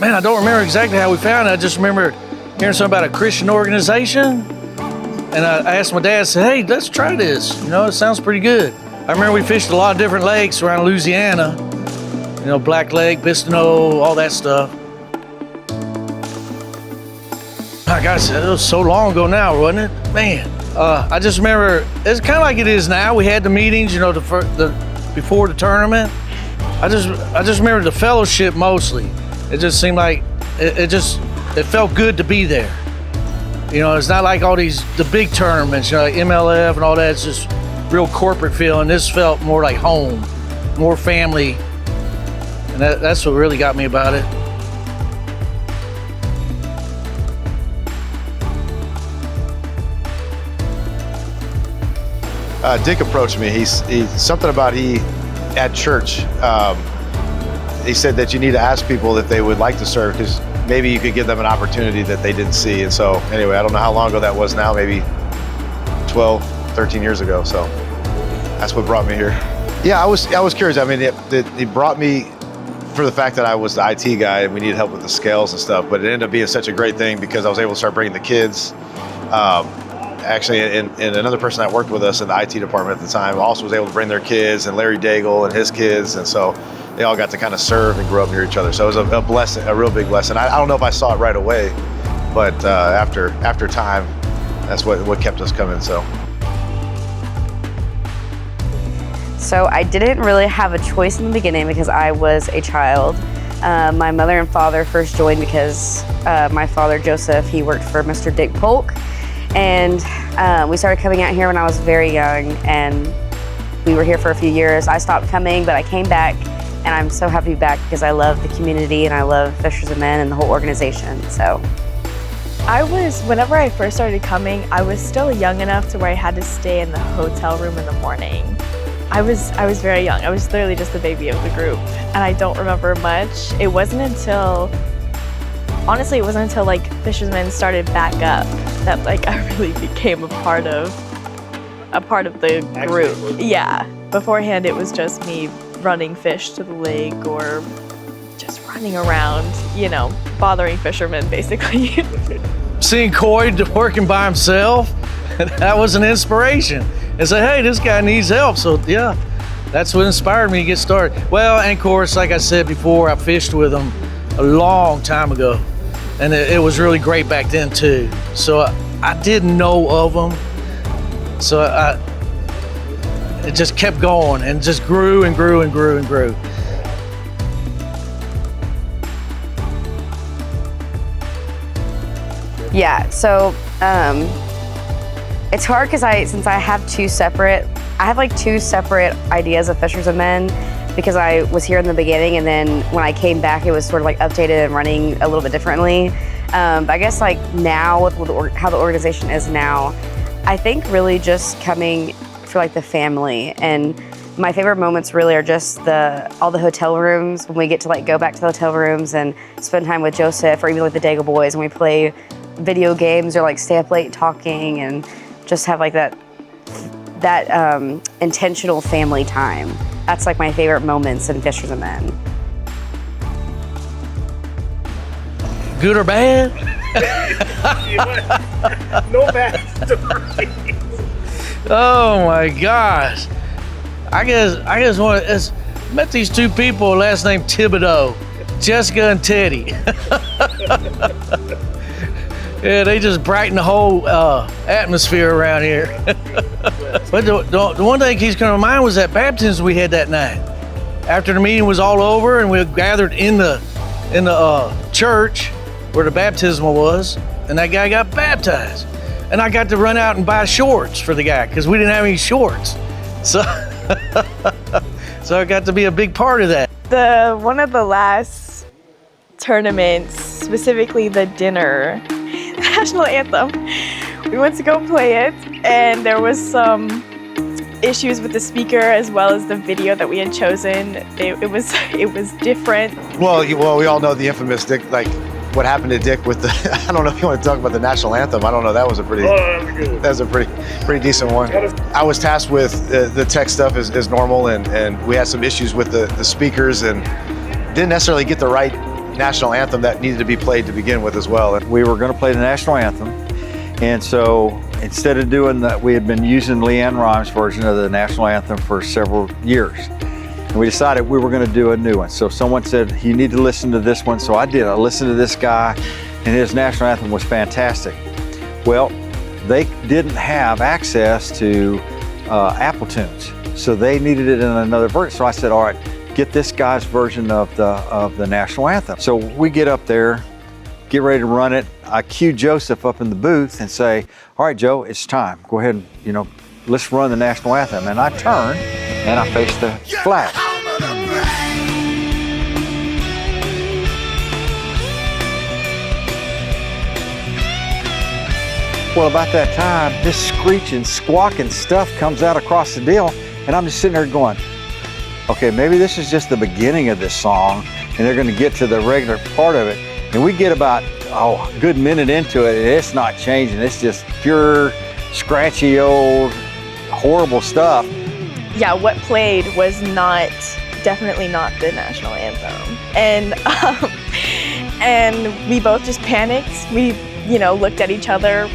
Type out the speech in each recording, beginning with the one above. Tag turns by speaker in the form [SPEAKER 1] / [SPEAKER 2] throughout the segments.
[SPEAKER 1] Man, I don't remember exactly how we found it. I just remember hearing something about a Christian organization. And I asked my dad, I said, hey, let's try this. You know, it sounds pretty good. I remember we fished a lot of different lakes around Louisiana. You know, Black Lake, Bistineau, all that stuff. My gosh, it was so long ago now, wasn't it? Man, I just remember, it's kind of like it is now. We had the meetings, you know, before the tournament. I just remember the fellowship mostly. It just seemed like, it felt good to be there. You know, it's not like all the big tournaments, you know, like MLF and all that. It's just real corporate feeling. This felt more like home, more family. And that's what really got me about it.
[SPEAKER 2] Dick approached me. He's something about at church. He said that you need to ask people if they would like to serve because maybe you could give them an opportunity that they didn't see. And so anyway, I don't know how long ago that was now, maybe 12, 13 years ago. So that's what brought me here. Yeah, I was curious. I mean, it brought me for the fact that I was the IT guy and we needed help with the scales and stuff, but it ended up being such a great thing because I was able to start bringing the kids. Actually, and another person that worked with us in the IT department at the time also was able to bring their kids, and Larry Daigle and his kids, and so they all got to kind of serve and grow up near each other. So it was a blessing, a real big blessing. I don't know if I saw it right away, but after time, that's what kept us coming. So
[SPEAKER 3] I didn't really have a choice in the beginning because I was a child. My mother and father first joined because my father, Joseph, he worked for Mr. Dick Polk. And we started coming out here when I was very young, and we were here for a few years. I stopped coming, but I came back, and I'm so happy to be back because I love the community and I love Fishers of Men and the whole organization. So
[SPEAKER 4] whenever I first started coming, I was still young enough to where I had to stay in the hotel room in the morning. I was very young. I was literally just the baby of the group, and I don't remember much. It wasn't until like Fishermen started back up that like I really became a part of the group. Yeah. Beforehand, it was just me running fish to the lake or just running around, you know, bothering fishermen basically.
[SPEAKER 1] Seeing Coy working by himself, that was an inspiration. And say, hey, this guy needs help. So yeah, that's what inspired me to get started. Well, and of course, like I said before, I fished with him a long time ago. And it was really great back then too. So I didn't know of them. So it just kept going and just grew and grew and grew and grew.
[SPEAKER 3] yeah, so it's hard because since I have two separate ideas of Fishers of Men, because I was here in the beginning, and then when I came back, it was sort of like updated and running a little bit differently. But I guess like now with how the organization is now, I think really just coming for like the family. And my favorite moments really are just all the hotel rooms when we get to like go back to the hotel rooms and spend time with Joseph, or even like the Daigle boys, and we play video games or like stay up late talking and just have like that intentional family time. That's like my favorite moments in Fishers of Men.
[SPEAKER 1] Good or bad?
[SPEAKER 5] No bad stories.
[SPEAKER 1] Oh my gosh. I guess met these two people, last name Thibodeau, Jessica and Teddy. Yeah, they just brighten the whole atmosphere around here. But the one thing that keeps coming to mind was that baptism we had that night. After the meeting was all over and we gathered in the church where the baptismal was, and that guy got baptized. And I got to run out and buy shorts for the guy because we didn't have any shorts. So, so I got to be a big part of that.
[SPEAKER 4] One of the last tournaments, specifically the dinner, national anthem, we went to go play it, and there was some issues with the speaker as well as the video that we had chosen. It was different.
[SPEAKER 2] Well, we all know the infamous Dick, like what happened to Dick with the, I don't know if you want to talk about the national anthem. I don't know, that was a pretty decent one. I was tasked with the tech stuff as normal, and we had some issues with the speakers and didn't necessarily get the right national anthem that needed to be played to begin with as well.
[SPEAKER 6] We were going to play the national anthem, and so instead of doing that, we had been using Leanne Rhymes' version of the national anthem for several years. And we decided we were going to do a new one. So someone said, you need to listen to this one. So I did. I listened to this guy, and his national anthem was fantastic. Well, they didn't have access to Apple Tunes, so they needed it in another version. So I said, all right, get this guy's version of the national anthem. So we get up there, get ready to run it. I cue Joseph up in the booth and say, all right, Joe, it's time. Go ahead and, let's run the national anthem. And I turn and I face the flag. Well, about that time, this screeching, squawking stuff comes out across the deal, and I'm just sitting there going, okay, maybe this is just the beginning of this song, and they're gonna get to the regular part of it. And we get about, a good minute into it, and it's not changing. It's just pure, scratchy, old, horrible stuff.
[SPEAKER 4] Yeah, what played was definitely not the national anthem. And we both just panicked. We, looked at each other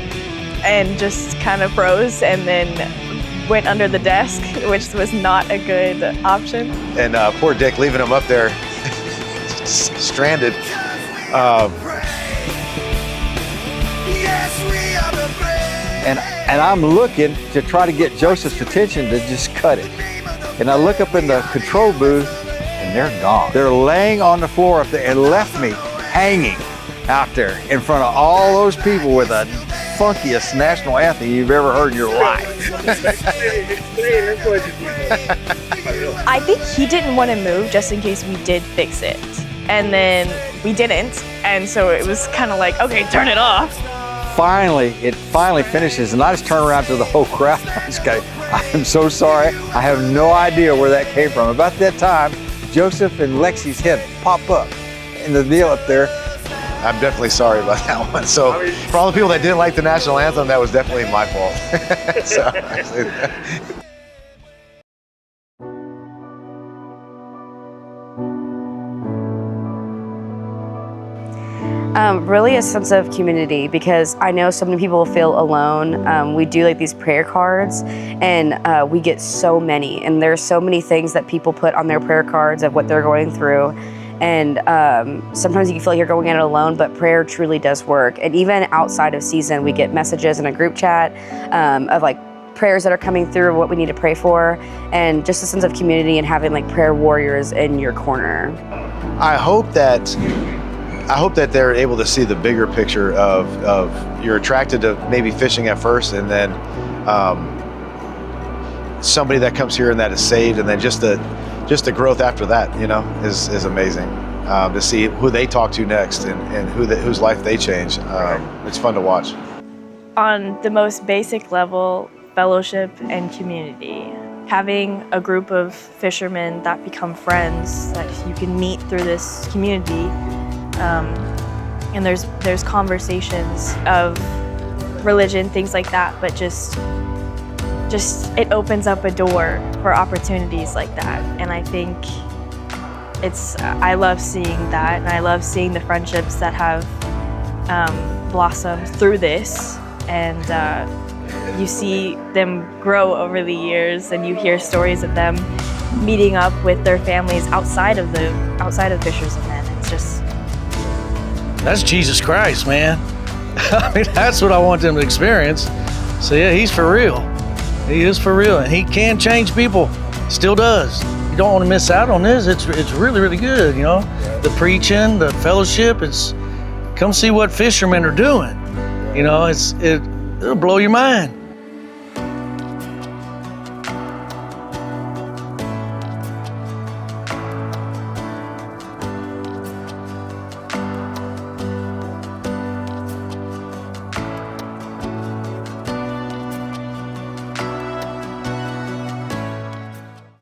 [SPEAKER 4] and just kind of froze, and then went under the desk, which was not a good option.
[SPEAKER 2] And poor Dick, leaving him up there stranded.
[SPEAKER 6] And I'm looking to try to get Joseph's attention to just cut it. And I look up in the control booth, and they're gone. They're laying on the floor up there and left me hanging out there in front of all those people with the funkiest national anthem you've ever heard in your life.
[SPEAKER 4] I think he didn't want to move just in case we did fix it. And then we didn't. And so it was kind of like, okay, turn it off.
[SPEAKER 6] It finally finishes, and I just turn around to the whole crowd. I just go, I am so sorry. I have no idea where that came from. About that time, Joseph and Lexi's head pop up in the deal up there.
[SPEAKER 2] I'm definitely sorry about that one. So for all the people that didn't like the national anthem, that was definitely my fault. So,
[SPEAKER 3] Really a sense of community, because I know so many people feel alone. We do these prayer cards, and we get so many, and there's so many things that people put on their prayer cards of what they're going through. And sometimes you can feel like you're going at it alone, but prayer truly does work. And even outside of season, we get messages in a group chat of prayers that are coming through, what we need to pray for, and just a sense of community and having prayer warriors in your corner.
[SPEAKER 2] I hope that they're able to see the bigger picture of you're attracted to maybe fishing at first, and then somebody that comes here and that is saved, and then just the growth after that, is amazing. To see who they talk to next and whose life they change. It's fun to watch.
[SPEAKER 4] On the most basic level, fellowship and community. Having a group of fishermen that become friends that you can meet through this community. And there's conversations of religion, things like that, but just it opens up a door for opportunities like that. And I think I love seeing that, and I love seeing the friendships that have blossomed through this, and you see them grow over the years, and you hear stories of them meeting up with their families outside of Fishers of Men. It's just,
[SPEAKER 1] That's Jesus Christ, man. I mean, that's what I want them to experience. So yeah, he's for real. He is for real, and he can change people. Still does. You don't want to miss out on this. It's really, really good, The preaching, the fellowship, come see what fishermen are doing. It'll blow your mind.